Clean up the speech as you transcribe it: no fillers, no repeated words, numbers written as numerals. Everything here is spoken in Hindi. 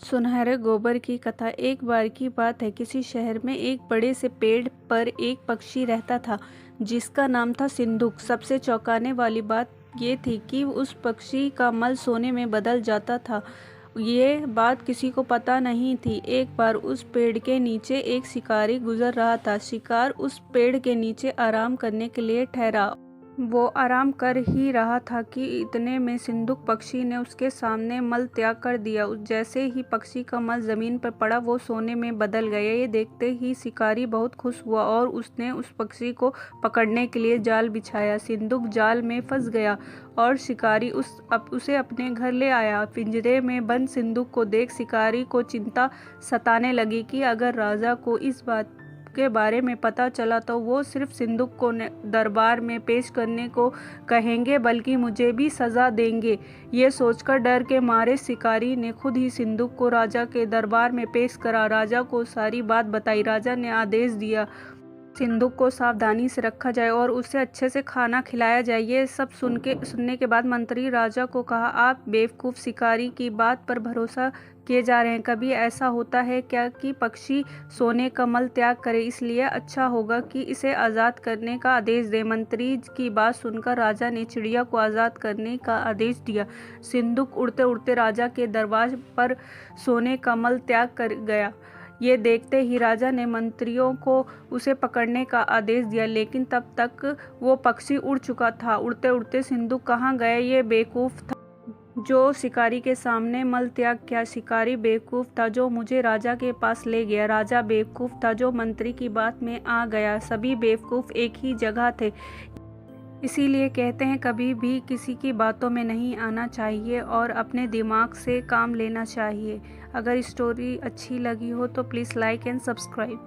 सुनहरे गोबर की कथा। एक बार की बात है, किसी शहर में एक बड़े से पेड़ पर एक पक्षी रहता था जिसका नाम था सिंदूक। सबसे चौंकाने वाली बात ये थी कि उस पक्षी का मल सोने में बदल जाता था। ये बात किसी को पता नहीं थी। एक बार उस पेड़ के नीचे एक शिकारी गुजर रहा था। शिकार उस पेड़ के नीचे आराम करने के लिए ठहरा। वो आराम कर ही रहा था कि इतने में सिंदूक पक्षी ने उसके सामने मल त्याग कर दिया। जैसे ही पक्षी का मल जमीन पर पड़ा, वो सोने में बदल गया। ये देखते ही शिकारी बहुत खुश हुआ और उसने उस पक्षी को पकड़ने के लिए जाल बिछाया। सिंदूक जाल में फंस गया और शिकारी उसे अपने घर ले आया। पिंजरे में बंद सिंदूक को देख शिकारी को चिंता सताने लगी कि अगर राजा को इस बात के बारे में पता चला तो वो सिर्फ सिंदूक को दरबार में पेश करने को कहेंगे, बल्कि मुझे भी सजा देंगे। ये सोचकर डर के मारे शिकारी ने खुद ही सिंदूक को राजा के दरबार में पेश करा। राजा को सारी बात बताई। राजा ने आदेश दिया सिंदूक को सावधानी से रखा जाए और उसे अच्छे से खाना खिलाया जाए। ये सब सुनने के बाद मंत्री राजा को कहा, आप बेवकूफ़ शिकारी की बात पर भरोसा किए जा रहे हैं। कभी ऐसा होता है क्या कि पक्षी सोने का मल त्याग करे? इसलिए अच्छा होगा कि इसे आज़ाद करने का आदेश दें। मंत्री की बात सुनकर राजा ने चिड़िया को आज़ाद करने का आदेश दिया। सिंदूक उड़ते उड़ते राजा के दरबार पर सोने का मल त्याग कर गया। ये देखते ही राजा ने मंत्रियों को उसे पकड़ने का आदेश दिया, लेकिन तब तक वो पक्षी उड़ चुका था। उड़ते उड़ते सिंदूक कहाँ गया? ये बेवकूफ़ था जो शिकारी के सामने मल त्याग किया। शिकारी बेवकूफ़ था जो मुझे राजा के पास ले गया। राजा बेवकूफ़ था जो मंत्री की बात में आ गया। सभी बेवकूफ़ एक ही जगह थे। इसीलिए कहते हैं, कभी भी किसी की बातों में नहीं आना चाहिए और अपने दिमाग से काम लेना चाहिए। अगर स्टोरी अच्छी लगी हो तो प्लीज़ लाइक एंड सब्सक्राइब।